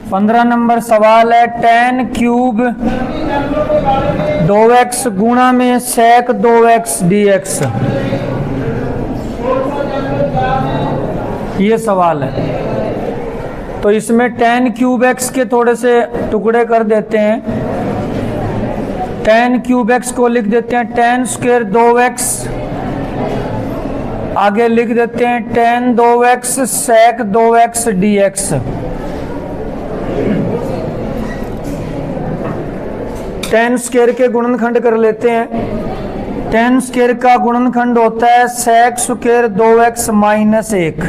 15 number सवाल है tan cube 2x गुणा में sec 2x dx। ये सवाल है। तो इसमें tan क्यूब x के थोड़े से टुकड़े कर देते हैं। tan क्यूब x को लिख देते हैं tan स्क्वायर 2x, आगे लिख देते हैं tan 2x sec 2x dx। tan square के गुणनखंड कर लेते हैं। tan स्क्वायर का गुणनखंड होता है sec स्क्वायर 2x माइनस 1।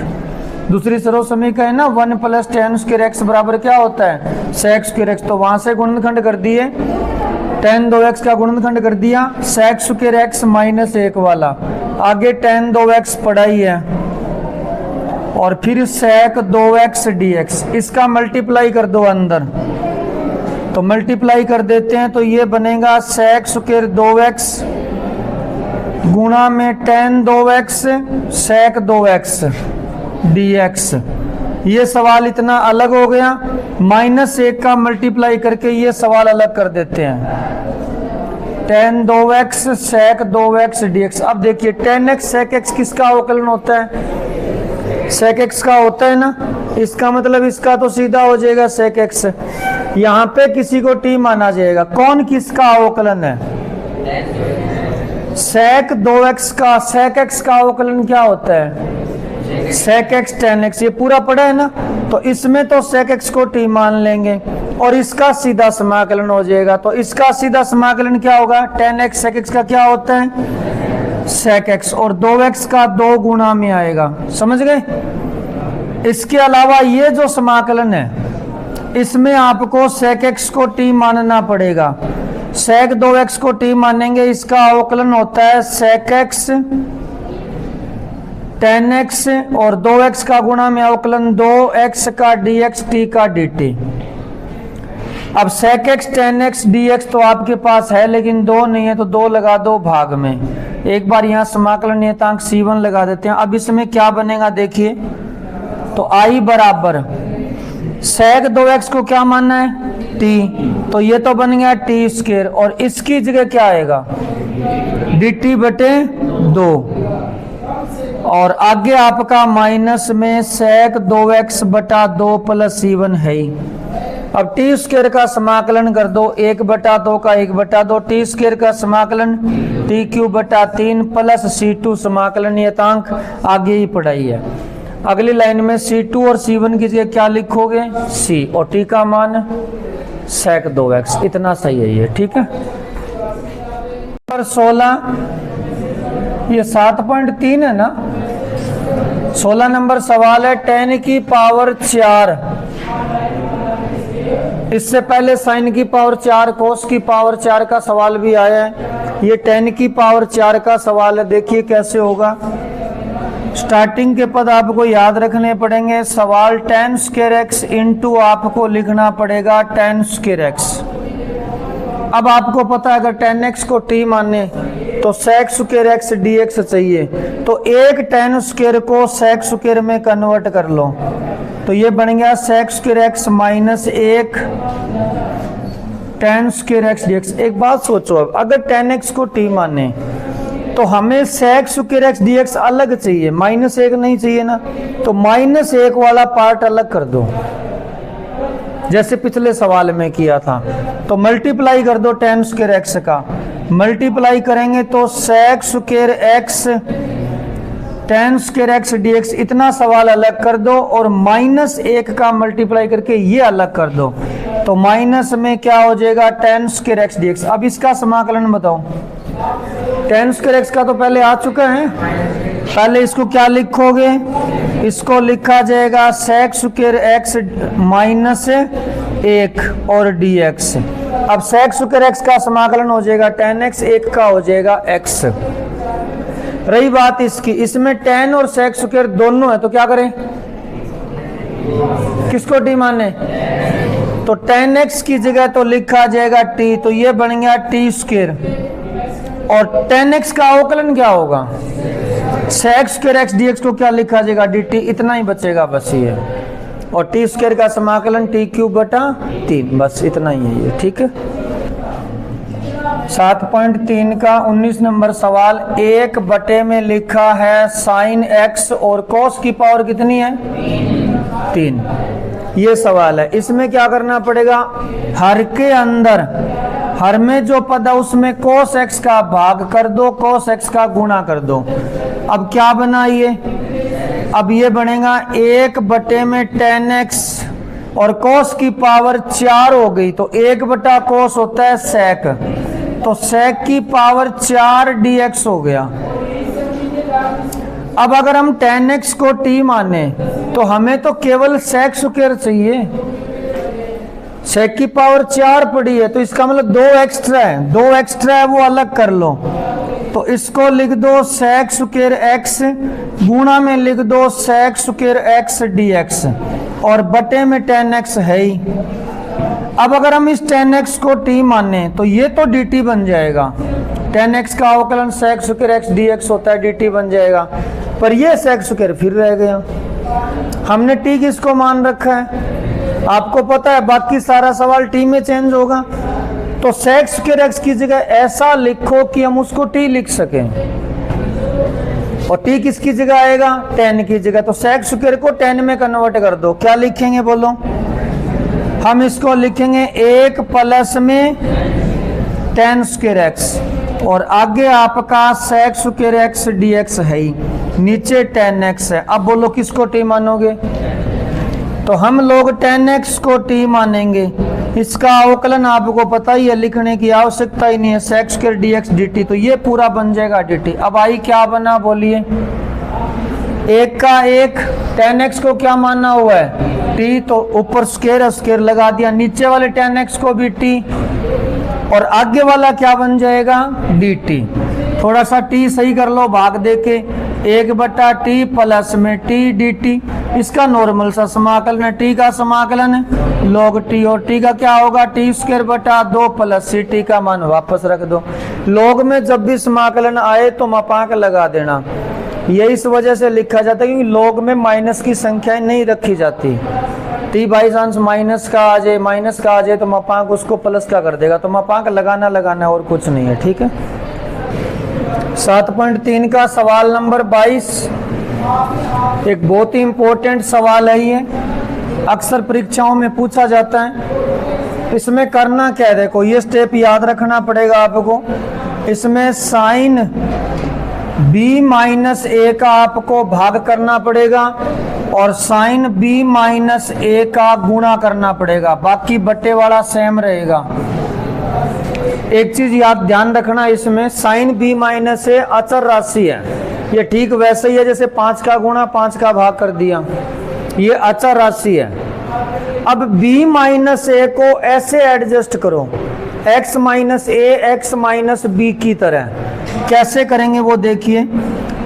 दूसरी सरल समीकरण है ना 1 प्लस tan स्क्वायर x बराबर क्या होता है sec स्क्वायर x। तो वहां से गुणनखंड कर दिए, tan 2x का गुणनखंड कर दिया sec स्क्वायर x माइनस 1 वाला, आगे tan 2x पड़ा ही है और फिर sec 2x dx। इसका मल्टीप्लाई कर दो अंदर, तो मल्टीप्लाई कर देते हैं तो ये बनेगा sec स्क्वायर 2x गुणा में tan 2x sec 2x dx। ये सवाल इतना अलग हो गया। -1 का मल्टीप्लाई करके ये सवाल अलग कर देते हैं tan 2x sec 2x dx। अब देखिए tan x sec x किसका अवकलन होता है, sec x का होता है ना। इसका मतलब इसका तो सीधा हो जाएगा sec x। यहाँ पे किसी को t माना जाएगा। कौन किसका अवकलन है, sec 2x का। sec x का अवकलन क्या होता है sec x tan x। ये पूरा पड़ा है ना, तो इसमें तो sec x को t मान लेंगे और इसका सीधा समाकलन हो जाएगा। तो इसका सीधा समाकलन क्या होगा, tan x sec x का क्या होता है sec x, और 2x का 2 गुना में आएगा। समझ गए। इसके अलावा ये जो समाकलन है इसमें आपको sec x को t मानना पड़ेगा। sec 2x को t मानेंगे, इसका अवकलन होता है sec x tan x और 2x का गुणा में अवकलन 2x का dx t का dt। अब sec x tan x dx तो आपके पास है लेकिन 2 नहीं है, तो 2 लगा दो भाग में। एक बार यहाँ समाकलन नियतांक c1 लगा देते हैं। अब इसमें क्या बनेगा देखिए, तो i बराबर sec 2x को क्या मानना है t, तो ये तो बन गया t स्क्वायर और इसकी जगह क्या आएगा dt बटे 2 और आगे आपका माइनस में sec 2x बटा 2 प्लस c1 है ही। अब टी स्क्वायर का समाकलन कर दो, 1/2 का 1/2, टी स्क्वायर का समाकलन टी क्यूब बटा 3 प्लस c2 समाकलन नियतांक आगे ही पढ़ाई है। अगली लाइन में c2 और c1 की जगह क्या लिखोगे c और t का मान sec 2x। इतना सही है ये, ठीक है। पर 16 ये 7.3 है ना। 16 नंबर सवाल है tan की पावर 4। इससे पहले sin की पावर 4 cos की पावर 4 का सवाल भी आया है। ये tan की पावर 4 का सवाल है। देखिए कैसे होगा। स्टार्टिंग के पद आपको याद रखने पड़ेंगे। सवाल tan स्क्वायर x इंटू आपको लिखना पड़ेगा tan स्क्वायर x। अब आपको पता है अगर tan x को t माने तो sec स्क्वायर x dx चाहिए, तो एक tan स्क्वायर को sec स्क्वायर में कन्वर्ट कर लो, तो ये बन गया sec square x minus 1 tan square x dx। एक बात सोचो, अब अगर tan x को t माने तो हमें sec स्क्वायर x dx अलग चाहिए, -1 नहीं चाहिए ना। तो -1 वाला पार्ट अलग कर दो जैसे पिछले सवाल में किया था। तो मल्टीप्लाई कर दो tan स्क्वायर x का, मल्टीप्लाई करेंगे तो sec square x tan square x dx। इतना सवाल अलग कर दो और -1 का मल्टीप्लाई करके ये अलग कर दो, तो माइनस में क्या हो जाएगा tan स्क्वायर x dx। अब इसका समाकलन बताओ। tan स्क्वायर x का तो पहले आ चुका है, पहले इसको क्या लिखोगे, इसको लिखा जाएगा sec स्क्वायर x माइनस 1 और dx। अब sec स्क्वायर x का समाकलन हो जाएगा tan x, 1 का हो जाएगा x। रही बात इसकी, इसमें tan और sec स्क्वायर दोनों है, तो क्या करें, किसको t माने, तो tan x की जगह तो लिखा जाएगा t, तो ये बन गया t स्क्वायर और tan x का अवकलन क्या होगा sec स्क्वायर x dx को क्या लिखा जाएगा dt। इतना ही बचेगा बस ये, और टी स्क्वायर का समाकलन टी क्यूब बटा 3, बस इतना ही है ये, ठीक है। 7.3 का 19 नंबर सवाल, 1 बटे में लिखा है साइन x और cos की पावर कितनी है 3, ये सवाल है। इसमें क्या करना पड़ेगा, हर के अंदर हर में जो पद है उसमें cos x का भाग कर दो, cos x का गुणा कर दो। अब क्या बना ये, अब ये बनेगा 1 बटे में tan x और cos की पावर 4 हो गई, तो 1 बटा cos होता है sec, तो sec की पावर 4 dx हो गया। अब अगर हम tan x को t माने तो हमें तो केवल sec स्क्वायर चाहिए, sec की पावर 4 पड़ी है, तो इसका मतलब 2 एक्स्ट्रा है, 2 एक्स्ट्रा है वो अलग कर लो, तो इसको लिख दो sec स्क्वायर x गुणा में लिख दो sec स्क्वायर x dx और बटे में tan x है ही। अब अगर हम इस tan x को t माने तो ये तो dt बन जाएगा, tan x का अवकलन sec स्क्वायर x dx होता है, dt बन जाएगा, पर ये sec स्क्वायर फिर रह गया। हमने t किसको मान रखा है, आपको पता है बाकी सारा सवाल t में चेंज होगा, तो sec स्क्वायर x की जगह ऐसा लिखो कि हम उसको t लिख सकें, और t किसकी जगह आएगा tan की जगह, तो sec स्क्वायर को tan में कन्वर्ट कर दो। क्या लिखेंगे बोलो, हम इसको लिखेंगे 1 प्लस में tan स्क्वायर x और आगे आपका sec स्क्वायर x dx है ही, नीचे tan x है। अब बोलो किसको t मानोगे, तो हम लोग tan x को t मानेंगे, इसका अवकलन आपको पता ही है, लिखने की आवश्यकता ही नहीं है, sec स्क्वायर dx dt, तो ये पूरा बन जाएगा dt। अब आई क्या बना बोलिए, 1 का 1, tan x को क्या माना हुआ है t, तो ऊपर स्क्वायर स्क्वायर लगा दिया, नीचे वाले tan x को भी t और आगे वाला क्या बन जाएगा dt। थोड़ा सा t सही कर लो भाग देके, 1 बटा t प्लस में t dt, इसका नॉर्मल सा समाकलन है, t का समाकलन है log t, और t का क्या होगा t स्क्वायर बटा 2 प्लस c, t का मान वापस रख दो। log में जब भी समाकलन आए तो मापांक लगा देना, ये इस वजह से लिखा जाता है क्योंकि log में माइनस की संख्याएं नहीं रखी जाती, t बाई चांस माइनस का आ जाए तो मापांक उसको प्लस का कर देगा, तो मापांक लगाना है और कुछ नहीं है, ठीक है। 7.3 का सवाल नंबर 22, एक बहुत ही इंपॉर्टेंट सवाल है ये, अक्सर परीक्षाओं में पूछा जाता है। इसमें करना क्या है, देखो ये स्टेप याद रखना पड़ेगा आपको। इसमें साइन b माइनस a का आपको भाग करना पड़ेगा और साइन b माइनस a का गुणा करना पड़ेगा, बाकी बट्टे वाला सेम रहेगा। एक चीज याद ध्यान रखना, इसमें साइन b माइनस a अचर राशि है, ये ठीक वैसे ही है जैसे 5 का गुणा 5 का भाग कर दिया, ये अचर राशि है। अब b माइनस a को ऐसे एडजस्ट करो, x minus a x minus b की तरह, कैसे करेंगे वो देखिए।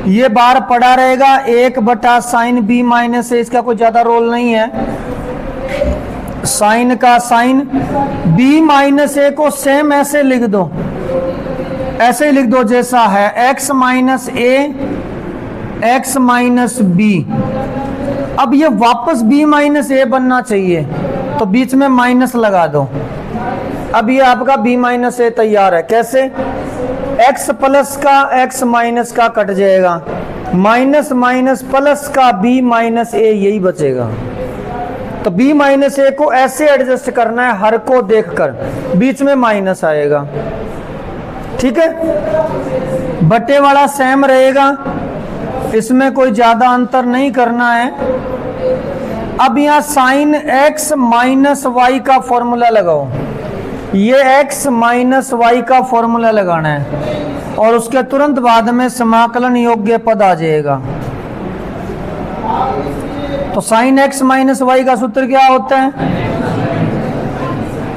ये बार पड़ा रहेगा 1 बटा साइन b माइनस a, इसका कोई ज्यादा रोल नहीं है, साइन का साइन, b माइनस a को सेम ऐसे लिख दो, ऐसे ही लिख दो जैसा है, x minus a x minus b। अब ये वापस b माइनस a बनना चाहिए, तो बीच में माइनस लगा दो। अब ये आपका b माइनस a तैयार है, कैसे, x प्लस का x माइनस का कट जाएगा, माइनस माइनस प्लस का b माइनस a, यही बचेगा। तो b माइनस a को ऐसे एडजस्ट करना है, हर को देखकर, बीच में माइनस आएगा, ठीक है। बटे वाला सेम रहेगा, इसमें कोई ज्यादा अंतर नहीं करना है। अब यहाँ साइन x माइनस वाई का फॉर्मूला लगाओ, ये x माइनस वाई का फॉर्मूला लगाना है और उसके तुरंत बाद में समाकलन योग्य पद आ जाएगा। तो साइन x माइनस वाई का सूत्र क्या होता है,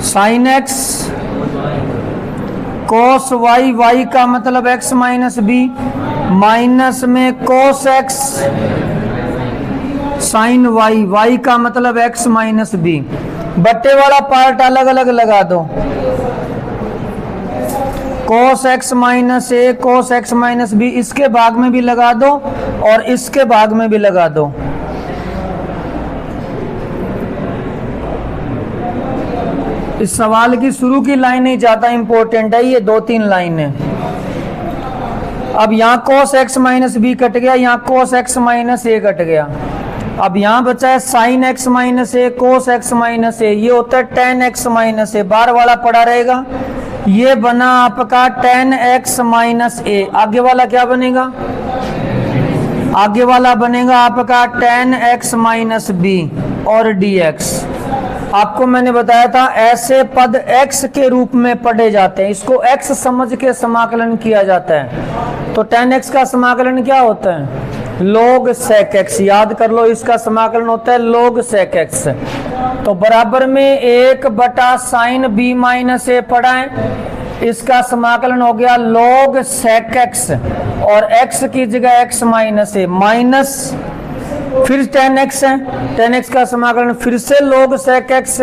sign x cos y, Y का मतलब x माइनस बी, माइनस में कोस x साइन वाई, वाई का मतलब x माइनस बी। बट्टे वाला पार्ट अलग अलग लगा दो, कोस x माइनस ए कोस x माइनस बी, इसके भाग में भी लगा दो और इसके भाग में भी लगा दो। इस सवाल की शुरू की लाइन ही ज़्यादा इंपॉर्टेंट है, ये 2-3 लाइनें। अब यहाँ cos x minus B cut गया, यहाँ cos x minus A cut गया। अब यहाँ बचा है sin x minus A, cos x minus A, ये होता है tan x माइनस ए, बार वाला पड़ा रहेगा। ये बना आपका tan x माइनस ए। आगे वाला क्या बनेगा? आगे वाला बनेगा आपका tan x माइनस बी और dx। आपको मैंने बताया था ऐसे पद x के रूप में पढ़े जाते हैं, इसको x समझ के समाकलन किया जाता है। तो tan x का समाकलन क्या होता है? log sec x। याद कर लो, इसका समाकलन होता है log sec x। तो बराबर में 1 sin b माइनस ए पढ़ा है, इसका समाकलन हो गया log sec x और x की जगह x माइनस ए माइनस फिर tan x है, tan x का समाकलन फिर से log sec x,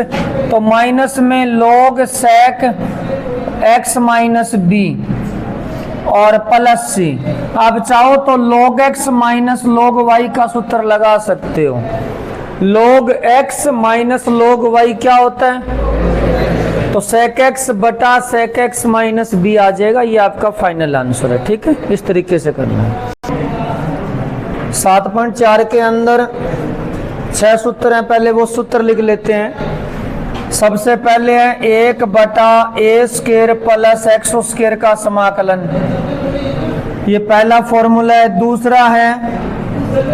तो माइनस में log sec x minus b और प्लस सी। आप चाहो तो log x minus log y का सूत्र लगा सकते हो। log x minus log y क्या होता है? तो sec x बटा sec x माइनस b आ जाएगा। ये आपका फाइनल आंसर है। ठीक है, इस तरीके से करना है। 7.4 के अंदर 6 सूत्र हैं, पहले वो सूत्र लिख लेते हैं। सबसे पहले है 1/a square plus x square का समाकलन, ये पहला फॉर्मूला है। दूसरा है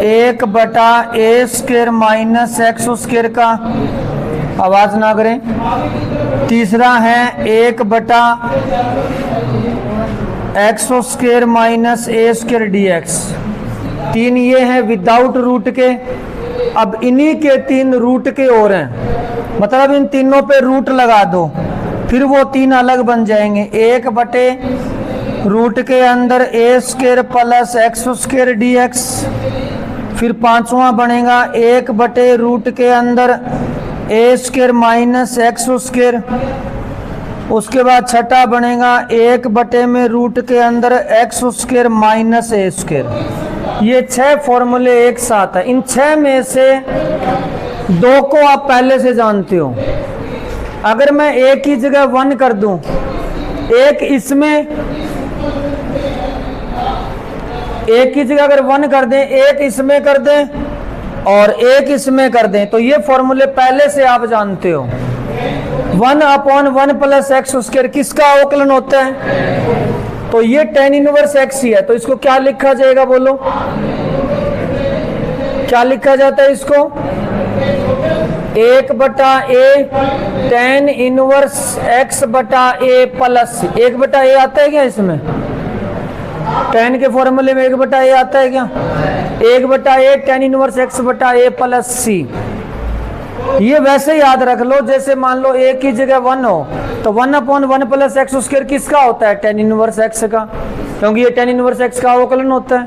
1/a square minus x square का, आवाज ना करें। तीसरा है 1/x square minus a square dx। 3 ये हैं विदाउट रूट के। अब इन्हीं के 3 रूट के और हैं, मतलब इन तीनों पे रूट लगा दो, फिर वो 3 अलग बन जाएंगे। 1 रूट के अंदर a square plus x square dx। फिर 5वां बनेगा 1 रूट के अंदर a square minus x square. उसके बाद छठा बनेगा 1 में रूट के अंदर x square minus a square. ये 6 फॉर्मूले एक साथ है। इन 6 में से 2 को आप पहले से जानते हो। अगर मैं a की जगह 1 कर दूं, एक इसमें a की जगह अगर 1 कर दें, एक इसमें कर दें और एक इसमें कर दें, तो ये फॉर्मूले पहले से आप जानते हो। 1/1 प्लस x स्क्वायर किसका अवकलन होता है? तो ये tan इनवर्स x ही है। तो इसको क्या लिखा जाएगा बोलो? क्या लिखा जाता है इसको? 1/a tan inverse x/a plus 1/a आता है क्या इसमें? tan के फॉर्मूले में 1/a आता है क्या? 1/a tan inverse x/a plus c। ये वैसे याद रख लो, जैसे मान लो a की जगह 1 हो, तो 1/1 प्लस x स्क्वायर किसका होता है? tan इनवर्स x का, क्योंकि ये tan इनवर्स x का अवकलन होता है।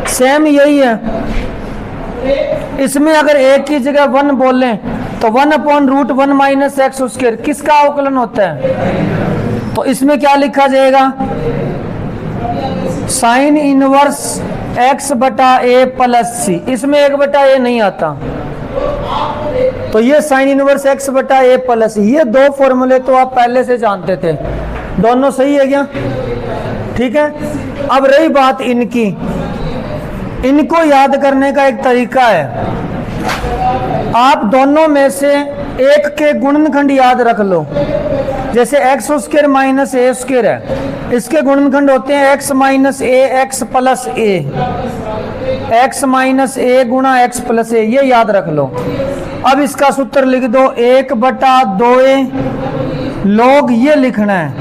सेम यही है, इसमें अगर a की जगह 1 बोलें तो 1/√1 माइनस x स्क्वायर किसका अवकलन होता है? तो इसमें क्या लिखा जाएगा? Sine inverse x/a plus c। इसमें 1/a नहीं आता, तो ये साइन इनवर्स x/a प्लस। ये 2 फॉर्मूले तो आप पहले से जानते थे। दोनों सही है क्या? ठीक है। अब रही बात इनकी, इनको याद करने का एक तरीका है। आप दोनों में से एक के गुणनखंड याद रख लो। जैसे x square minus a square है, इसके गुणनखंड होते हैं x minus a x plus a, x minus a गुणा x प्लस a, ये याद रख लो। अब इसका सूत्र लिख दो 1/2a log ये लिखना है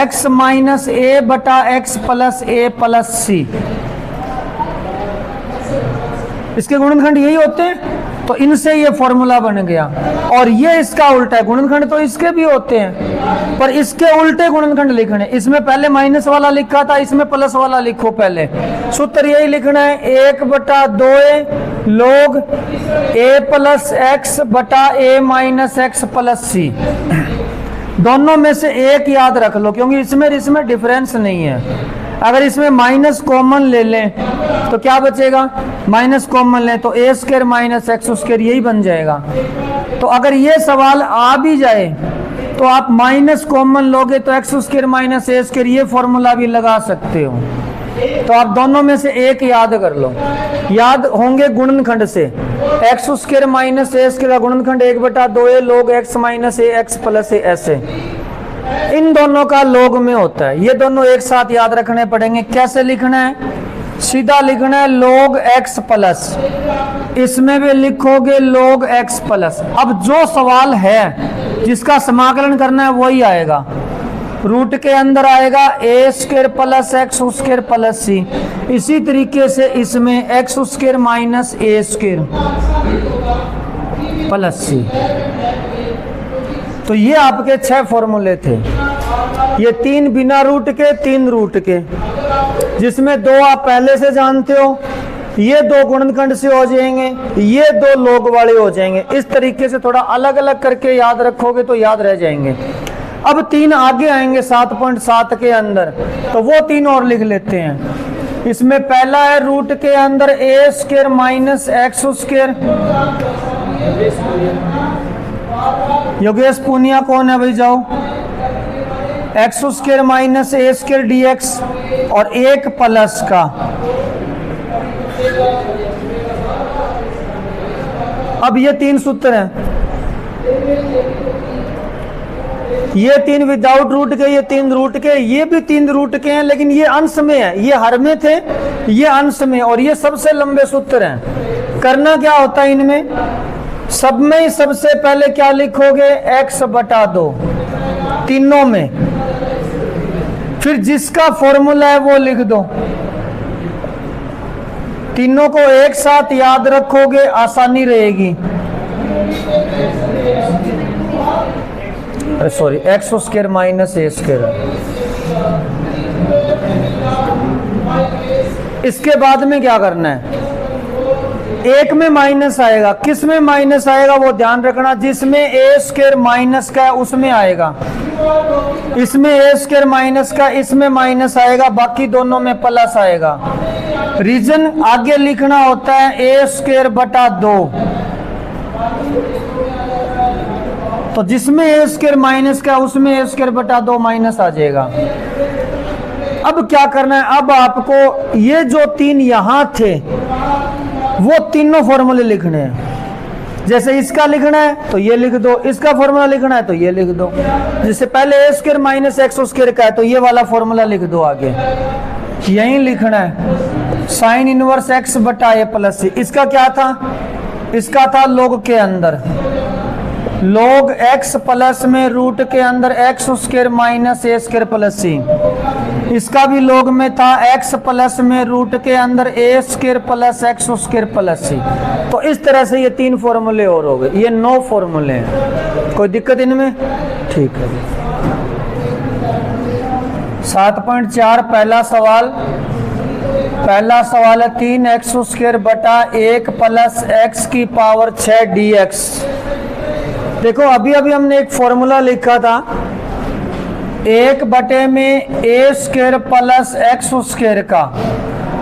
x माइनस a बटा x plus a plus c। इसके गुणनखंड यही होते हैं, तो इनसे ये फॉर्मूला बन गया। और ये इसका उल्टा है, गुणनखंड तो इसके भी होते हैं, पर इसके उल्टे गुणनखंड लिखने। इसमें पहले माइनस वाला लिखा था, इसमें प्लस वाला लिखो। पहले सूत्र यही लिखना है 1/2a log a plus x बटा a minus x plus c। दोनों में से एक याद रख लो, क्योंकि इसमें डिफरेंस नहीं है। अगर इसमें माइनस कॉमन ले लें तो क्या बचेगा, माइनस कॉमन लें तो ए स्क्वायर माइनस एक्स स्क्वायर यही बन जाएगा। तो अगर ये सवाल आ भी जाए तो आप माइनस कॉमन लोगे तो x square minus a square ये फॉर्मूला भी लगा सकते हो। तो आप दोनों में से एक याद कर लो, याद होंगे गुणनखंड से। X square minus a square का गुणनखंड 1/2a log x माइनस ए एक्स प्लस ए ऐसे, इन दोनों का log में होता है। ये दोनों एक साथ याद रखने पड़ेंगे। कैसे लिखना है, सीधा लिखना है log x प्लस, इसमें भी लिखोगे log x प्लस। अब जो सवाल है जिसका समाकलन करना है वही आएगा, रूट के अंदर आएगा a square plus x square plus c. इसी तरीके से इसमें x square minus a square plus c. तो ये आपके 6 फॉर्मूले थे, ये 3 बिना रूट के, 3 रूट के, जिसमें 2 आप पहले से जानते हो, ये 2 गुणनखंड से हो जाएंगे, ये 2 log वाले हो जाएंगे। इस तरीके से थोड़ा अलग अलग करके याद रखोगे तो याद रह जाएंगे। अब 3 आगे आएंगे 7.7 के अंदर, तो वो 3 और लिख लेते हैं। इसमें पहला है रूट के अंदर a square minus x square. Yogesh Puniya कौन है भाई, जाओ। X square minus a square d x और एक प्लस का अब ये 3 सूत्र हैं, ये 3 विदाउट रूट के, ये 3 रूट के, ये भी 3 रूट के हैं, लेकिन ये अंश में है, ये हर में थे, ये अंश में, और ये सबसे लंबे सूत्र हैं। करना क्या होता है इनमें, सब में ही सबसे पहले क्या लिखोगे, x/2 तीनों में, फिर जिसका फॉर्मूला है वो लिख दो। तीनों को एक साथ याद रखोगे, आसानी रहेगी। Sorry, x square minus a square. इसके बाद में क्या करना है, एक में माइनस आएगा, किस में माइनस आएगा वो ध्यान रखना, जिसमें ए स्क्वायर माइनस का है उसमें आएगा, इसमें ए स्क्वायर माइनस का, इसमें माइनस आएगा, बाकी दोनों में प्लस आएगा। रीजन आगे लिखना होता है ए स्क्वायर बटा 2, तो जिसमें ए स्क्वायर माइनस का उसमें ए स्क्वायर बटा 2 माइनस आ जाएगा। अब क्या करना है, अब आपको ये जो 3 यहां थे वो तीनों फॉर्मूले लिखने हैं। जैसे इसका लिखना है तो ये लिख दो, इसका फॉर्मूला लिखना है तो ये लिख दो। जिससे पहले ए स्क्वायर माइनस एक्स स्क्वायर का है तो ये वाला फॉर्मूला लिख दो आगे, यही लिखना है साइन इनवर्स एक्स बटा ए प्लस सी। इसका क्या था, इसका था log के अंदर, log x प्लस में रूट के अंदर x square minus a square plus सी। इसका भी log में था x प्लस में रूट के अंदर a square plus x square plus c. तो इस तरह से ये 3 फॉर्मूले और हो गए, ये 9 फॉर्मूले हैं। कोई दिक्कत इनमें, ठीक है। 7.4 पहला सवाल है 3x स्क्वायर बटा 1 प्लस एक्स की पावर 6 dx। देखो अभी हमने एक फॉर्मूला लिखा था, 1 बटे में ए स्क्वायर प्लस एक्स स्क्वायर का,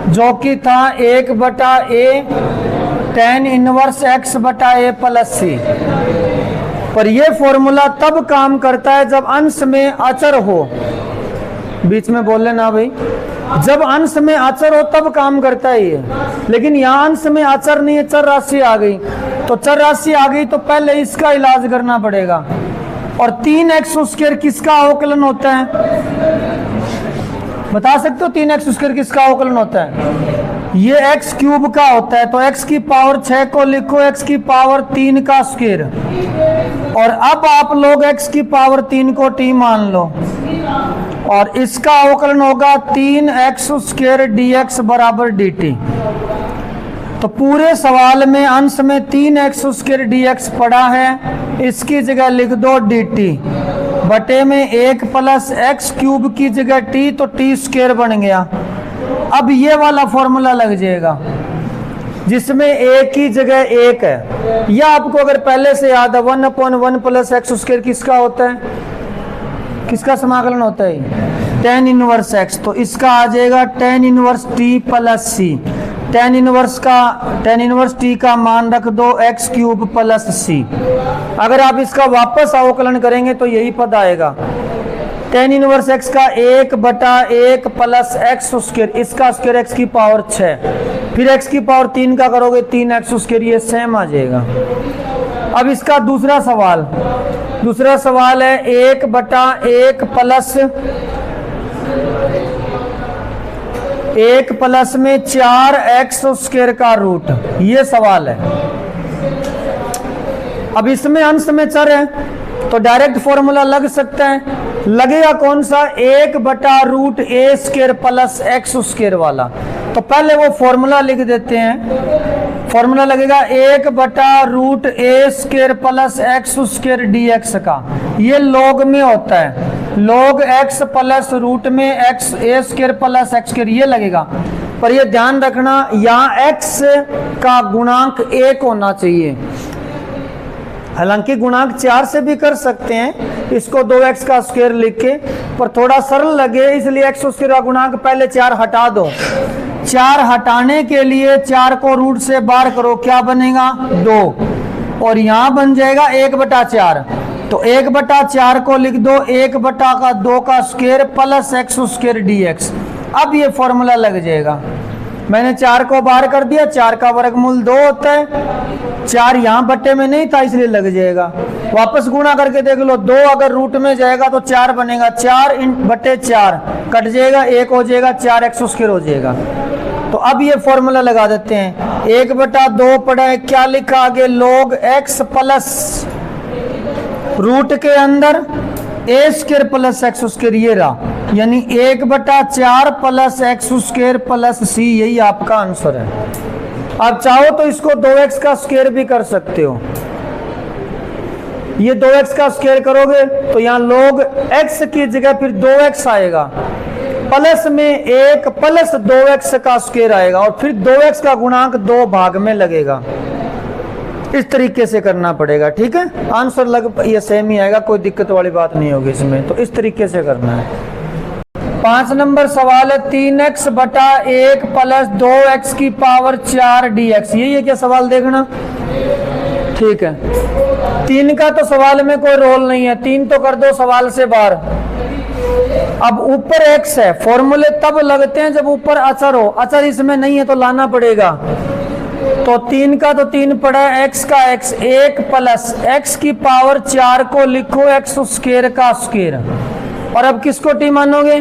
जो कि था 1 बटा ए tan इनवर्स x बटा ए प्लस सी। पर यह फॉर्मूला तब काम करता है जब अंश में अचर हो, बीच में बोल लेना भाई, जब अंश में अचर हो तब काम करता है ये। लेकिन यहाँ अंश में अचर नहीं है, चर राशि आ गई, तो चर राशि आ गई तो पहले इसका इलाज करना पड़ेगा। और 3x स्क्वायर किसका अवकलन होता है, बता सकते हो 3x स्क्वायर किसका अवकलन होता है, ये x क्यूब का होता है। तो x की पावर 6 को लिखो x की पावर 3 का स्क्वायर, और अब आप लोग x की पावर 3 को t मान लो, और इसका अवकलन होगा 3x स्क्वायर dx बराबर dt। तो पूरे सवाल में अंश में 3x स्क्वायर dx पड़ा है, इसकी जगह लिख दो dt बटे में 1 प्लस एक्स क्यूब की जगह t, तो t स्क्वायर बन गया। अब ये वाला फॉर्मूला लग जाएगा जिसमें a की जगह 1 है। यह आपको अगर पहले से याद है 1/1 प्लस एक्स स्क्वायर किसका होता है, किसका समाकलन होता है, टेन इनवर्स एक्स, तो इसका आ जाएगा टेन इनवर्स टी प्लस सी। टेन इनवर्स टी का मान रख दो एक्स क्यूब प्लस सी। अगर आप इसका वापस अवकलन करेंगे तो यही पद आएगा, टेन इनवर्स एक्स का 1/1 प्लस एक्स स्क्वायर, इसका स्क्वायर एक्स की पावर 6, फिर एक्स की पावर 3 का करोगे 3x स्क्वायर, ये सेम आ जाएगा। अब इसका दूसरा सवाल है 1/1 प्लस 1 प्लस में 4x स्क्वायर का रूट, ये सवाल है। अब इसमें अंश में चर है तो डायरेक्ट फॉर्मूला लग सकता है, लगेगा कौन सा, 1/√a square plus x square वाला। तो पहले वो फॉर्मूला लिख देते हैं। फॉर्मूला लगेगा 1/√a square plus x square dx का, ये लॉग में होता है, log x प्लस रूट में x a square plus x square, ये लगेगा। पर ये ध्यान रखना यहाँ x का गुणांक 1 होना चाहिए। हालांकि गुणांक 4 से भी कर सकते हैं इसको 2x का स्क्वायर लिख के, पर थोड़ा सरल लगे इसलिए x स्क्वायर का गुणांक पहले 4 हटा दो। 4 हटाने के लिए 4 को रूट से बाहर करो, क्या बनेगा 2, और यहाँ बन जाएगा 1/4। तो 1/4 को लिख दो 1/2 का square plus x square dx। अब ये फॉर्मूला लग जाएगा। मैंने 4 को बाहर कर दिया, 4 का वर्गमूल 2 होता है, 4 यहाँ बट्टे में नहीं था इसलिए लग जाएगा। वापस गुणा करके देख लो, 2 अगर रूट में जाएगा तो 4 बनेगा, 4/4 कट जाएगा, 1 हो जाएगा, 4x स्क्वायर हो जाएगा। तो अब ये फॉर्मूला लगा देते हैं, 1/2 पढ़ा है, क्या लिखा आगे, log x प्लस रूट के अंदर a square plus x square, ये रहा, यानी 1/4 प्लस एक्स स्क्वायर प्लस सी, यही आपका आंसर है। आप चाहो तो इसको 2x का स्क्वायर भी कर सकते हो। ये 2x का स्क्वायर करोगे तो यहाँ log x की जगह फिर 2x आएगा, प्लस में 1 प्लस 2x का स्क्वायर आएगा, और फिर 2x का गुणांक 2 भाग में लगेगा। इस तरीके से करना पड़ेगा, ठीक है। आंसर लग ये सेम ही आएगा, कोई दिक्कत वाली बात नहीं होगी इसमें। तो इस तरीके से करना है। 5 नंबर सवाल है 3x/1 प्लस 2x की पावर 4 dx, यही है क्या सवाल, देखना ठीक है। 3 का तो सवाल में कोई रोल नहीं है, 3 तो कर दो सवाल से बाहर। अब ऊपर x है, फॉर्मूले तब लगते हैं जब ऊपर अचर हो, अचर इसमें नहीं है तो लाना पड़ेगा। तो 3 का तो 3 पड़ा है, x का x, 1 प्लस x की पावर 4 को लिखो x स्क्वायर का स्क्वायर, और अब किसको t मानोगे,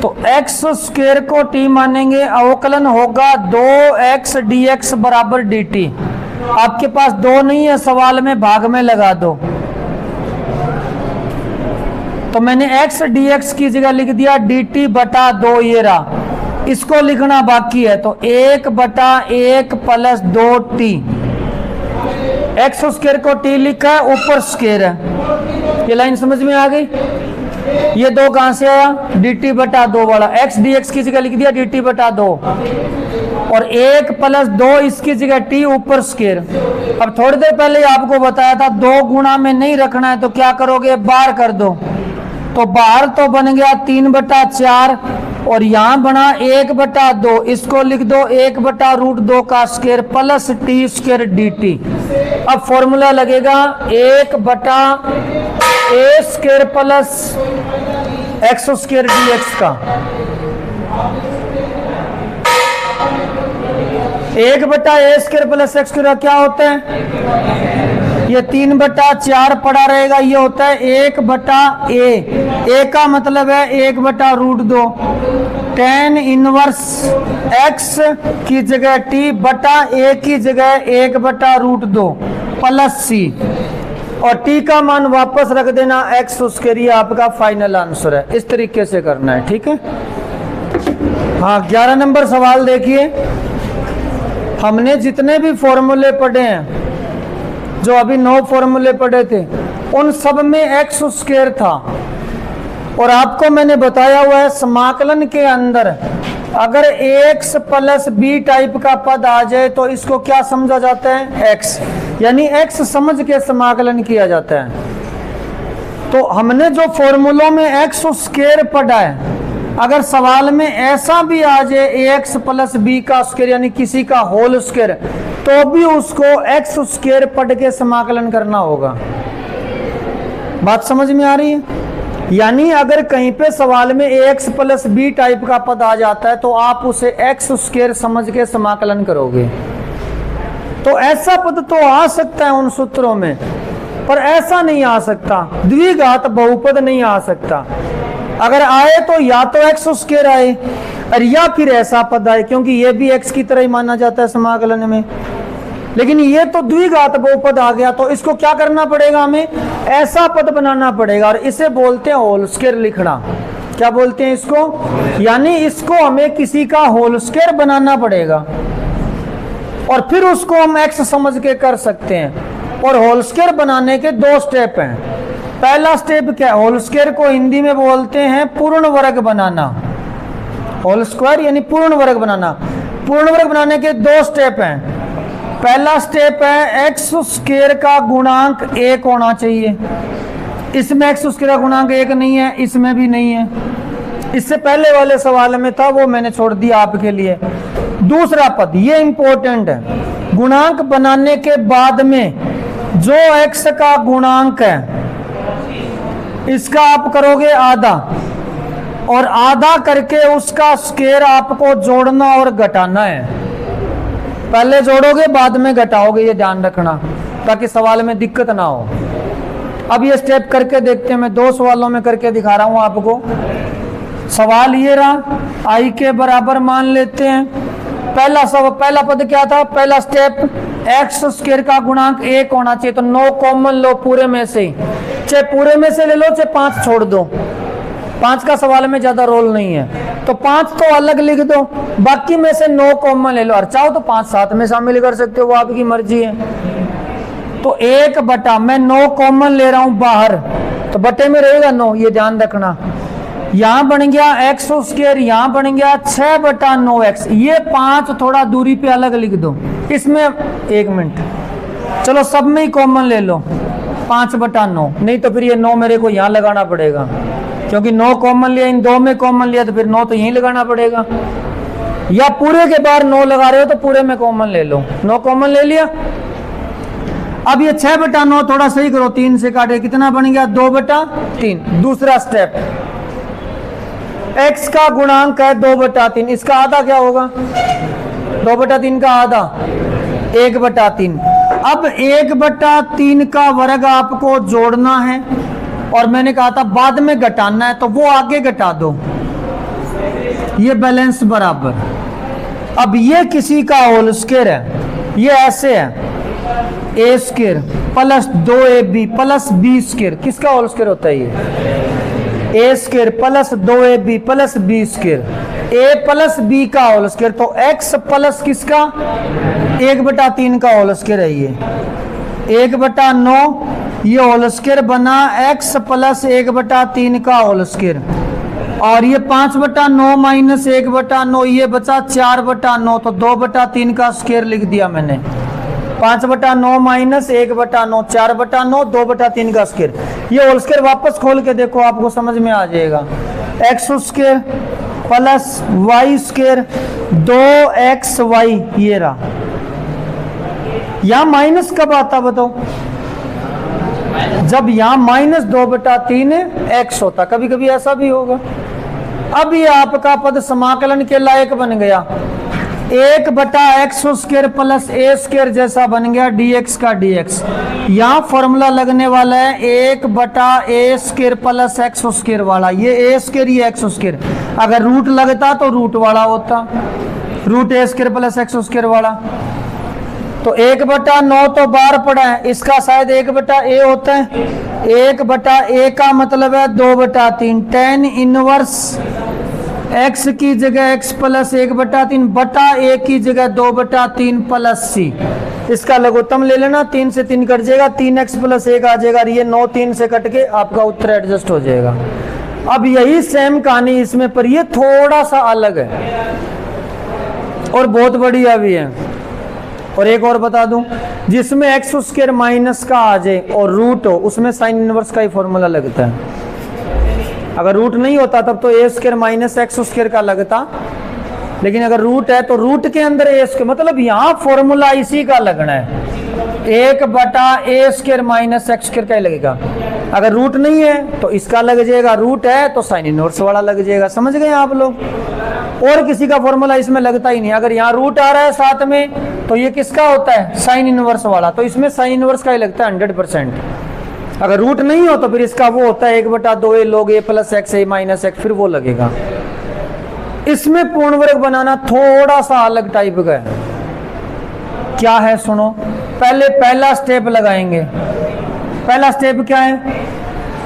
तो x स्क्वायर को t मानेंगे, अवकलन होगा 2x dx बराबर dt। आपके पास 2 नहीं है, सवाल में भाग में लगा दो, तो मैंने x dx की जगह लिख दिया dt/2, ये रहा। इसको लिखना बाकी है, तो 1/1 प्लस 2t, एक्स स्क्वायर को t लिखा है, ऊपर स्क्वायर है, ये लाइन समझ में आ गई। ये 2 कहां से आया, dt/2 वाला, x dx की जगह लिख दिया dt/2, और 1 प्लस 2 इसकी जगह t, ऊपर स्क्वायर। अब थोड़ी देर पहले आपको बताया था 2 गुणा में नहीं रखना है, तो क्या करोगे, बाहर कर दो। तो बाहर तो बन गया 3/4, और यहाँ बना 1/2, इसको लिख दो 1/√2 का square plus t square dt। अब फॉर्मूला लगेगा 1/a square plus x square dx का, 1/a square plus x square क्या होता है, ये 3/4 पड़ा रहेगा, ये होता है 1/a। a का मतलब है 1/√2, tan इनवर्स x की जगह t बटा a की जगह 1/√2 प्लस c, और t का मान वापस रख देना x स्क्वायर, ये आपका फाइनल आंसर है। इस तरीके से करना है, ठीक है। हाँ 11 नंबर सवाल देखिए, हमने जितने भी फॉर्मूले पढ़े हैं, जो अभी 9 फॉर्मूले पढ़े थे, उन सब में एक्स स्क्वायर था, और आपको मैंने बताया हुआ है समाकलन के अंदर अगर एक्स प्लस बी टाइप का पद आ जाए तो इसको क्या समझा जाता है, एक्स, यानी एक्स समझ के समाकलन किया जाता है। तो हमने जो फॉर्मूलों में एक्स स्क्वायर पढ़ा है, अगर सवाल में ऐसा भी आ जाए ए एक्स प्लस बी का स्क्वायर यानी किसी का होल स्क्वायर, तो भी उसको एक्स स्क्वायर पढ़ के समाकलन करना होगा। बात समझ में आ रही है? यानी अगर कहीं पे सवाल में ए एक्स प्लस बी टाइप का पद आ जाता है तो आप उसे एक्स स्क्वायर समझ के समाकलन करोगे। तो ऐसा पद तो आ सकता है उन सूत्रों में, पर ऐसा नहीं आ सकता, द्विघात बहुपद नहीं आ सकता। अगर आए तो या तो एक्स स्क्वायर आए और या फिर ऐसा पद आए, क्योंकि ये भी एक्स की तरह ही माना जाता है समाकलन में। लेकिन ये तो द्विघात बहुपद आ गया, तो इसको क्या करना पड़ेगा, हमें ऐसा पद बनाना पड़ेगा, और इसे बोलते हैं होल स्क्वायर लिखना। क्या बोलते हैं इसको? यानी इसको हमें किसी का होल स्क्वायर बनाना पड़ेगा और फिर उसको हम एक्स समझ के कर सकते हैं। और होल स्क्वायर बनाने के दो स्टेप हैं। पहला स्टेप क्या है? होल स्क्वायर को हिंदी में बोलते हैं पूर्ण वर्ग बनाना। होल स्क्वायर यानी पूर्ण वर्ग बनाना। पूर्ण वर्ग बनाने के दो स्टेप हैं। पहला स्टेप है एक्स स्क्वायर का गुणांक 1 होना चाहिए। इसमें एक्स स्क्वायर का गुणांक 1 नहीं है, इसमें भी नहीं है। इससे पहले वाले सवाल में था, वो मैंने छोड़ दिया आपके लिए। दूसरा पद, ये इंपॉर्टेंट है, गुणांक बनाने के बाद में जो एक्स का गुणांक है इसका आप करोगे आधा, और आधा करके उसका स्क्वायर आपको जोड़ना और घटाना है। पहले जोड़ोगे बाद में घटाओगे, ये ध्यान रखना ताकि सवाल में दिक्कत ना हो। अब ये स्टेप करके देखते हैं, मैं 2 सवालों में करके दिखा रहा हूं आपको। सवाल ये रहा, आई के बराबर मान लेते हैं। पहला पद क्या था? पहला स्टेप एक्स स्क्वायर का गुणांक 1 होना चाहिए, तो 9 कॉमन लो पूरे में से, चाहे पूरे में से ले लो चाहे 5 छोड़ दो। 5 का सवाल में ज्यादा रोल नहीं है, तो 5 तो अलग लिख दो, बाकी में से 9 कॉमन ले लो, और चाहो तो 5 साथ में शामिल कर सकते हो, वो आपकी मर्जी है। तो 1 बटा, मैं 9 कॉमन ले रहा हूं बाहर, तो बटे में रहेगा 9, ये ध्यान रखना। यहां बन गया एक्स स्क्वायर, यहां बन गया 6 बटा 9x। ये 5 थोड़ा दूरी पे अलग लिख दो, इसमें 1 मिनट, चलो सब में ही कॉमन ले लो 5 बटा 9, नहीं तो फिर ये 9 मेरे को यहां लगाना पड़ेगा, क्योंकि 9 कॉमन लिया, इन 2 में कॉमन लिया, तो फिर 9 तो यहीं लगाना पड़ेगा। या पूरे के बाहर 9 लगा रहे हो तो पूरे में कॉमन ले लो, 9 कॉमन ले लिया। अब ये 6 बटा 9 थोड़ा सही करो, 3 से काटे, कितना बन गया? 2 बटा 3। दूसरा स्टेप, x का गुणांक है 2 बटा 3, इसका आधा क्या होगा? 2 बटा 3 का आधा 1 बटा 3। अब 1 बटा 3 का वर्ग आपको जोड़ना है, और मैंने कहा था बाद में घटाना है, तो वो आगे घटा दो, ये बैलेंस बराबर। अब ये किसी का होल स्क्वायर है, ये ऐसे है a square plus 2ab plus b square. किसका होल स्क्वायर होता है? ये a square plus 2ab plus b square, a plus b का होल स्क्वायर। तो एक्स प्लस किसका? 1 बटा 3 का होल स्क्वायर है ये 1 बटा 9, ये होल स्क्वायर बना x प्लस 1 बटा 3 का होल स्क्वायर, और ये 5 बटा 9 माइनस 1 बटा 9, ये बचा 4 बटा 9, तो 2 बटा 3 का स्क्वायर लिख दिया मैंने। 5 बटा 9 माइनस 1 बटा 9, 4 बटा 9, 2 बटा 3 का स्क्वायर। ये होल स्क्वायर वापस खोल के देखो, आपको समझ में आ जाएगा। X square plus y square 2xy, ये रहा। यहां माइनस कब आता बताओ? जब यहां माइनस 2 बटा 3 एक्स होता, कभी कभी ऐसा भी होगा। अब ये आपका पद समाकलन के लायक बन गया, 1 बटा एक्स स्क्वायर प्लस ए स्क्वायर जैसा बन गया dx का dx। यहाँ फॉर्मूला लगने वाला है 1 बटा ए स्क्वायर प्लस एक्स स्क्वायर वाला, ये ए स्क्वायर ये एक्स स्क्वायर। अगर रूट लगता तो रूट वाला होता, रूट ए स्क्वायर प्लस एक्स स्क्वायर वाला। तो 1 बटा 9 तो बाहर पड़ा है, इसका शायद 1 बटा ए होता है। 1 बटा ए का मतलब है 2 बटा 3, tan इनवर्स x की जगह x प्लस 1 बटा 3 बटा a की जगह 2 बटा 3 प्लस c। इसका लघुत्तम ले लेना, 3 से 3 कट जाएगा, 3x प्लस 1 आ जाएगा, ये 9 3 से कट के आपका उत्तर एडजस्ट हो जाएगा। अब यही सेम कहानी इसमें, पर ये थोड़ा सा अलग है और बहुत बढ़िया भी है। और एक और बता दूं, जिसमें एक्स स्क्वायर माइनस का आ जाए और रूट हो, उसमें साइन इनवर्स का ही फॉर्मूला लगता है। अगर रूट नहीं होता तब तो ए स्क्वायर माइनस एक्स स्क्वायर का लगता, लेकिन अगर रूट है तो रूट के अंदर ए स्क्वायर, मतलब यहाँ फॉर्मूला इसी का लगना है, 1/a² माइनस एक्स स्क्वायर का ही लगेगा। अगर रूट नहीं है तो इसका लग जाएगा, रूट है तो साइन इनवर्स वाला लग जाएगा। समझ गए आप लोग? और किसी का फॉर्मूला इसमें लगता ही नहीं। अगर यहाँ रूट आ रहा है साथ में तो ये किसका होता है? साइन इनवर्स वाला, तो इसमें साइन इनवर्स का ही लगता है 100%। अगर रूट नहीं हो तो फिर इसका वो होता है 1/2a log a plus x a minus x, फिर वो लगेगा। इसमें पूर्ण वर्ग बनाना थोड़ा सा अलग टाइप का है। क्या है सुनो, पहले पहला स्टेप लगाएंगे। पहला स्टेप क्या है?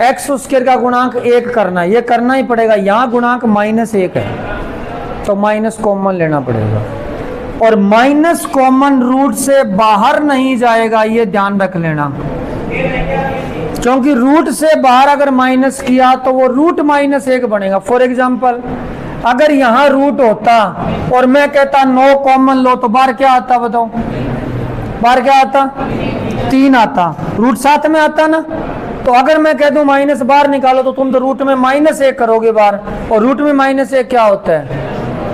एक्स स्क्वायर का गुणांक 1 करना, ये करना ही पड़ेगा। यहाँ गुणांक -1 है तो माइनस कॉमन लेना पड़ेगा, और माइनस कॉमन रूट से बाहर नहीं जाएगा, ये ध्यान रख लेना। क्योंकि रूट से बाहर अगर माइनस किया तो वो रूट -1 बनेगा। फॉर एग्जाम्पल, अगर यहाँ रूट होता और मैं कहता 9 कॉमन लो, तो बाहर क्या आता बताओ? बाहर क्या आता? 3 आता। रूट साथ में आता ना। तो अगर मैं कह दूं माइनस बाहर निकालो, तो तुम तो रूट में -1 करोगे बाहर, और रूट में -1 क्या होता है?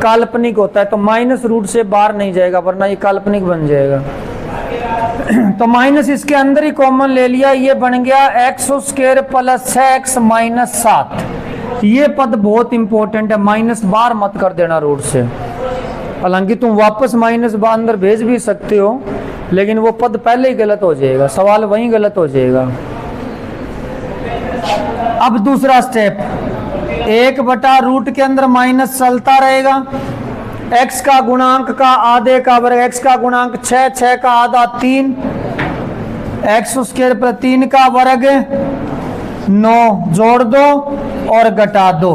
काल्पनिक होता है। तो माइनस रूट से बाहर नहीं जाएगा, वरना ये काल्पनिक बन जाएगा। तो माइनस इसके अंदर ही कॉमन ले लिया, ये बन गया x square plus 6x minus 7। ये पद बहुत इंपॉर्टेंट है, माइनस बाहर मत कर देना रूट से। हालांकि तुम वापस माइनस अंदर भेज भी सकते हो, लेकिन वो पद पहले ही गलत हो जाएगा, सवाल वहीं गलत हो जाएगा। अब दूसरा स्टेप, 1/रूट के अंदर माइनस चलता रहेगा। x का गुणांक का आधे का वर्ग, x का गुणांक 6, 6 का आधा 3, एक्स स्क्वायर पर 3 का वर्ग 9, जोड़ दो और घटा दो।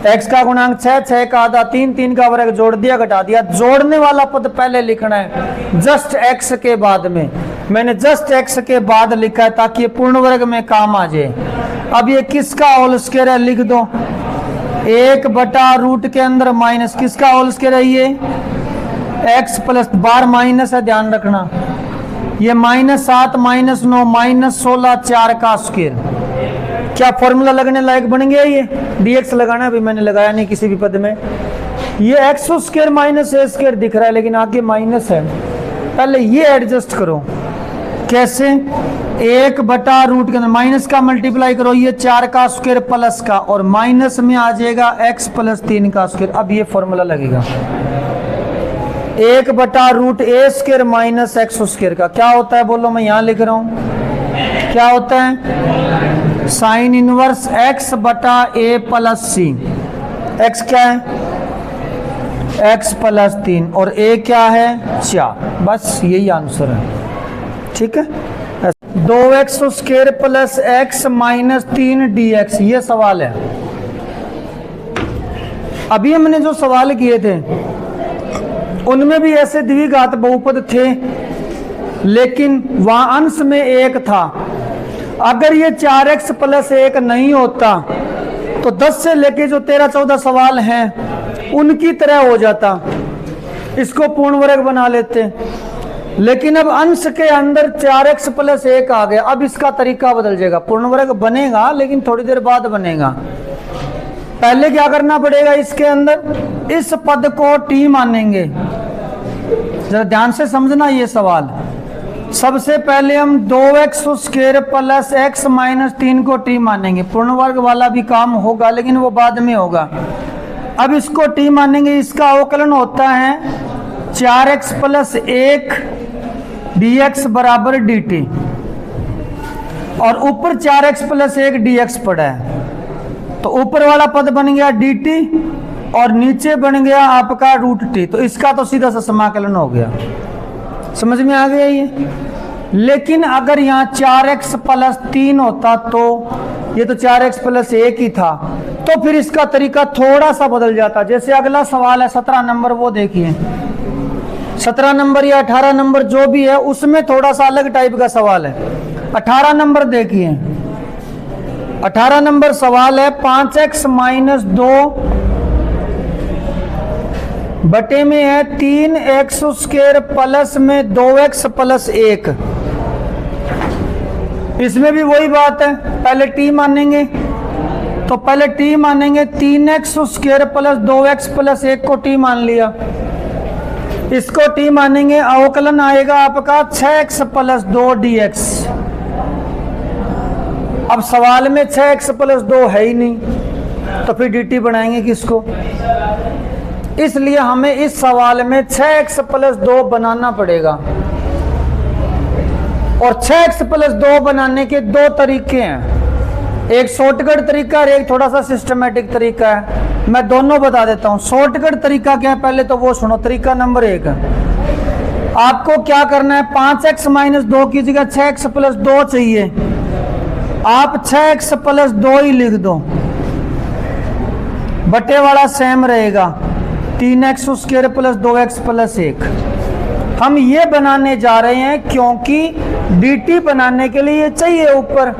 x का गुणांक 6, 6 का आधा 3, 3 का वर्ग जोड़ दिया, घटा दिया। जोड़ने वाला पद पहले लिखना है, जस्ट x के बाद में। मैंने जस्ट x के बाद लिखा है ताकि ये पूर्ण वर्ग में काम आ जाए। अब ये किसका होल स्क्वायर है लिख दो, 1/रूट के अंदर माइनस किसका होल स्क्वायर है? ये x प्लस बार माइनस है, ध्यान रखना। ये -7 -9 -16 4 का स्क्वायर। क्या फॉर्मूला लगने लायक बन गया? ये dx लगाना, अभी मैंने लगाया नहीं किसी भी पद में। ये x square minus a square दिख रहा है, लेकिन आगे माइनस है। पहले ये एडजस्ट करो। कैसे? 1/रूट के अंदर माइनस का मल्टीप्लाई करो, ये 4 का स्क्वायर प्लस का, और माइनस में आ जाएगा x प्लस 3 का स्क्वायर। अब ये फॉर्मूला लगेगा 1/रूट ए स्क्वायर माइनस एक्स स्क्वायर का। क्या होता है बोलो? मैं यहाँ लिख रहा हूँ, क्या होता है? साइन इनवर्स x/a प्लस सी। x क्या है? x प्लस 3, और a क्या है? 4। बस यही आंसर है, ठीक है। 2x square plus x minus 3 dx, ये सवाल है। अभी हमने जो सवाल किए थे उनमें भी ऐसे द्विघात बहुपद थे, लेकिन वहां अंश में 1 था। अगर ये 4x प्लस 1 नहीं होता तो 10 से लेके जो 13-14 सवाल हैं उनकी तरह हो जाता, इसको पूर्ण वर्ग बना लेते। लेकिन अब अंश के अंदर 4x प्लस 1 आ गया, अब इसका तरीका बदल जाएगा। पूर्ण वर्ग बनेगा लेकिन थोड़ी देर बाद बनेगा। पहले क्या करना पड़ेगा? इसके अंदर इस पद को t मानेंगे। जरा ध्यान से समझना ये सवाल। सबसे पहले हम 2x square plus x minus 3 को t मानेंगे। पूर्ण वर्ग वाला भी काम होगा, लेकिन वो बाद में होगा। अब इसको t मानेंगे, इसका अवकलन होता है 4x प्लस 1 dx बराबर dt, और ऊपर 4x प्लस 1 dx पड़ा है। तो ऊपर वाला पद बन गया dt और नीचे बन गया आपका रूट t। तो इसका तो सीधा सा समाकलन हो गया। समझ में आ गया ये? लेकिन अगर यहाँ 4x प्लस 3 होता तो ये तो 4x प्लस 1 ही था, तो फिर इसका तरीका थोड़ा सा बदल जाता। जैसे अगला सवाल है 17 नंबर, वो देखिए 17 नंबर या 18 नंबर जो भी है, उसमें थोड़ा सा अलग टाइप का सवाल है। 18 नंबर देखिए, 18 नंबर सवाल है 5x माइनस 2 बटे में है 3x² प्लस में 2x प्लस 1। इसमें भी वही बात है, पहले t मानेंगे, तो पहले t मानेंगे 3x² प्लस 2x प्लस 1 को t मान लिया, इसको t मानेंगे, अवकलन आएगा आपका 6x प्लस 2 dx। अब सवाल में 6x प्लस 2 है ही नहीं, तो फिर dt बनाएंगे किसको, इसलिए हमें इस सवाल में 6x प्लस 2 बनाना पड़ेगा। और 6x प्लस 2 बनाने के दो तरीके हैं, एक शॉर्टकट तरीका और एक थोड़ा सा सिस्टमेटिक तरीका है। मैं दोनों बता देता हूं। शॉर्टकट तरीका क्या है पहले तो वो सुनो। तरीका नंबर 1, आपको क्या करना है, 5x माइनस 2 की जगह 6x प्लस 2 चाहिए, आप 6x प्लस 2 ही लिख दो, बटे वाला सेम रहेगा 3x² प्लस 2x प्लस 1। हम ये बनाने जा रहे हैं क्योंकि dt बनाने के लिए ये चाहिए ऊपर,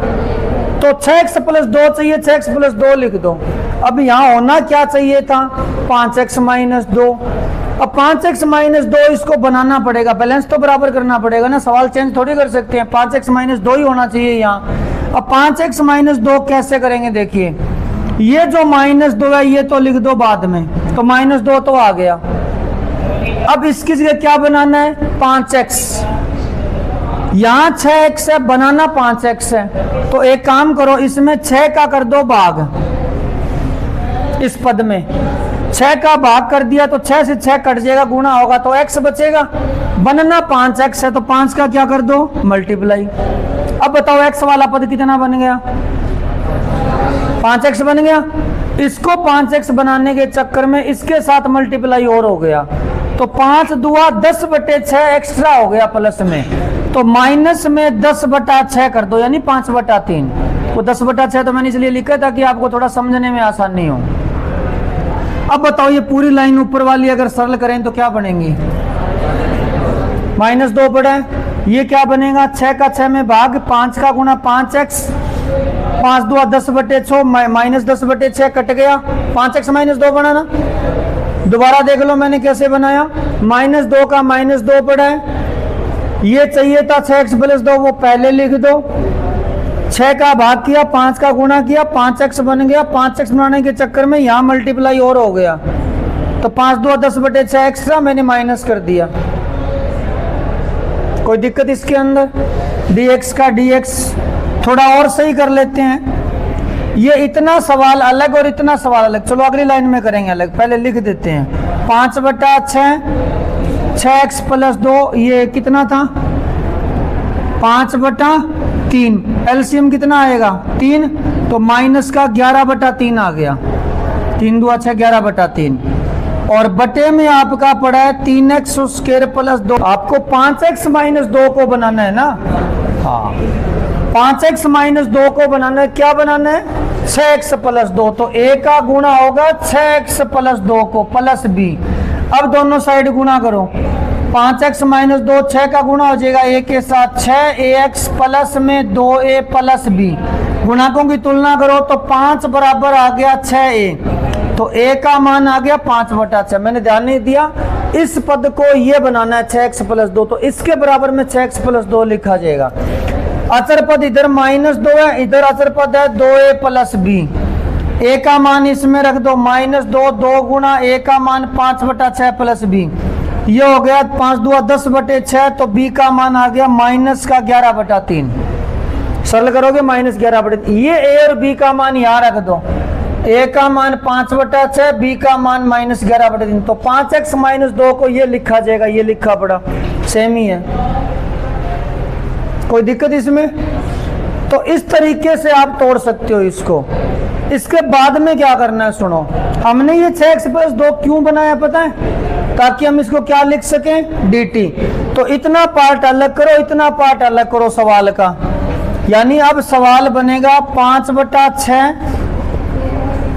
तो 6x प्लस 2 चाहिए, 6x प्लस 2 लिख दो। अब यहाँ होना क्या चाहिए था, 5x माइनस 2। अब 5x माइनस 2 इसको बनाना पड़ेगा, बैलेंस तो बराबर करना पड़ेगा ना, सवाल चेंज थोड़ी कर सकते हैं, 5x माइनस 2 ही होना चाहिए यहाँ। अब 5x माइनस 2 कैसे करेंगे, देखिए ये जो माइनस 2 है ये तो लिख दो बाद में, तो माइनस 2 तो आ गया। अब इसकी जगह क्या बनाना है, 5x, यहाँ 6x है, बनाना 5x है, तो एक काम करो इसमें 6 का कर दो भाग, इस पद में 6 का भाग कर दिया तो 6 से 6 कट जाएगा, गुणा होगा तो x बचेगा, बनना 5x है, तो 5 का क्या कर दो, मल्टीप्लाई। अब बताओ x वाला पद कितना बन गया, 5x बन गया। इसको 5x बनाने के चक्कर में इसके साथ मल्टीप्लाई और हो गया, तो 5 दुआ 10/6 एक्स्ट्रा हो गया प्लस में, तो माइनस में 10/6 कर दो, यानी 5/3। वो 10/6 तो मैंने इसलिए लिखा था कि आपको थोड़ा समझने में आसानी हो। अब बताओ ये पूरी लाइन ऊपर वाली अगर सरल करें तो क्या बनेंगी, -2 पड़ा है, ये क्या बनेगा, 6 का 6 में भाग, 5 का गुणा 5x, 5 दुआ 10/6 माइनस 10/6 कट गया, 5x माइनस 2 बना ना। दोबारा देख लो मैंने कैसे बनाया, -2 का -2 पड़ा है, ये चाहिए था 6x प्लस 2, वो पहले लिख दो, 6 का भाग किया, 5 का गुणा किया, 5x बन गया, 5x बनाने के चक्कर में यहाँ मल्टीप्लाई और हो गया, तो 5 दुआ 10/6 एक्स्ट्रा मैंने माइनस कर दिया। कोई दिक्कत इसके अंदर, dx का dx थोड़ा और सही कर लेते हैं, ये इतना सवाल अलग और इतना सवाल अलग, चलो अगली लाइन में करेंगे अलग, पहले लिख देते हैं 5/6, 6x प्लस 2, ये कितना था 5/3, एलसीएम कितना आएगा 3, तो माइनस का 11/3 आ गया, 3 दुआ 6 11/3, और बटे में आपका पड़ा है 3x² प्लस 2। आपको 5x माइनस 2 को बनाना है ना, हाँ 5x माइनस 2 को बनाना है, क्या बनाना है 6x प्लस 2, तो a का गुणा होगा 6x प्लस 2 को प्लस b। अब दोनों साइड गुणा करो, 5x माइनस 2 6 का गुणा हो जाएगा a के साथ, 6ax प्लस में 2a प्लस b, गुणाकों की तुलना करो तो 5 बराबर आ गया 6a, तो a का मान आ गया 5/6। मैंने ध्यान नहीं दिया, इस पद को ये बनाना है 6x प्लस 2, तो इसके बराबर में 6x प्लस 2 लिखा जाएगा। अचर पद इधर -2 है, इधर अचर पद है 2a प्लस b, a का मान इसमें रख दो -2, 2 गुणा a का मान 5/6 प्लस b, ये हो गया 5 दुआ 10/6, तो b का मान आ गया माइनस का 11/3। सरल करोगे -11/3, ये a और b का मान यहाँ रख दो, a का मान 5/6, b का मान -11/3, तो 5x माइनस 2 को ये लिखा जाएगा, ये लिखा पड़ा सेम ही है, कोई दिक्कत इसमें। तो इस तरीके से आप तोड़ सकते हो इसको। इसके बाद में क्या करना है सुनो, हमने ये 6x प्लस 2 क्यों बनाया पता है, ताकि हम इसको क्या लिख सकें dt। तो इतना पार्ट अलग करो, इतना पार्ट अलग करो सवाल का, यानी अब सवाल बनेगा 5/6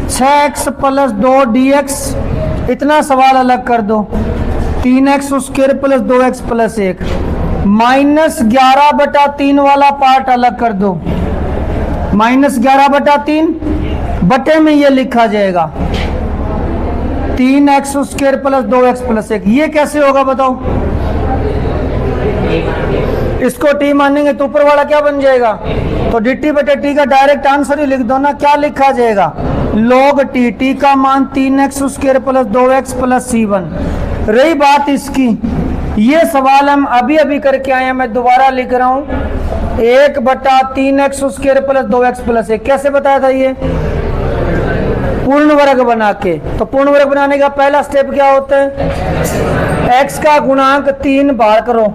6x प्लस 2 dx, इतना सवाल अलग कर दो, 3x² प्लस 2x प्लस 1, -11/3 वाला पार्ट अलग कर दो, -11/3 बटे में ये लिखा जाएगा 3x² प्लस 2x प्लस 1, ये कैसे होगा बताओ? इसको टी मानेंगे तो ऊपर वाला क्या बन जाएगा? तो dt बटे टी का डायरेक्ट आंसर ही लिख दो ना। क्या लिखा जाएगा? log टी, टी का मान 3x² plus 2x plus c1। रही बात इसकी, ये सवाल हम अभी अभी करके आए हैं, मैं दोबारा लिख रहा हूं। 1/3x² प्लस 2x प्लस 1 कैसे बताया था? ये पूर्ण वर्ग बना के। तो पूर्ण वर्ग बनाने का पहला स्टेप क्या होता है? x का गुणांक 3 बाहर करो,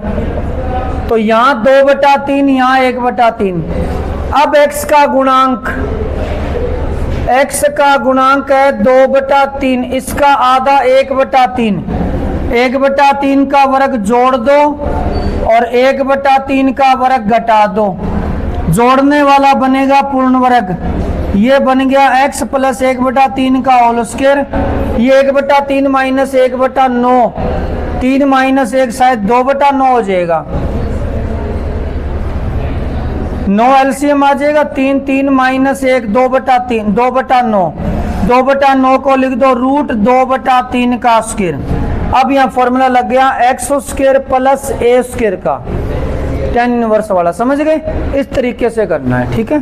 तो यहाँ 2/3, यहाँ 1/3। अब x का गुणांक है 2/3, इसका आधा 1/3। 1/3 का वर्ग जोड़ दो और 1/3 का वर्ग घटा दो। जोड़ने वाला बनेगा पूर्ण वर्ग, ये बन गया x प्लस 1/3 का होल स्क्वायर। ये 1/3 माइनस 1/9, 3 माइनस 1 शायद 2/9 हो जाएगा। 9 एलसीएम आ जाएगा, 3 3 माइनस 1 2/3, 2/9। 2/9 को लिख दो √2/3 का स्क्वायर। अब यहाँ फॉर्मूला लग गया x² प्लस a² का, tan इनवर्स वाला। समझ गए? इस तरीके से करना है, ठीक है।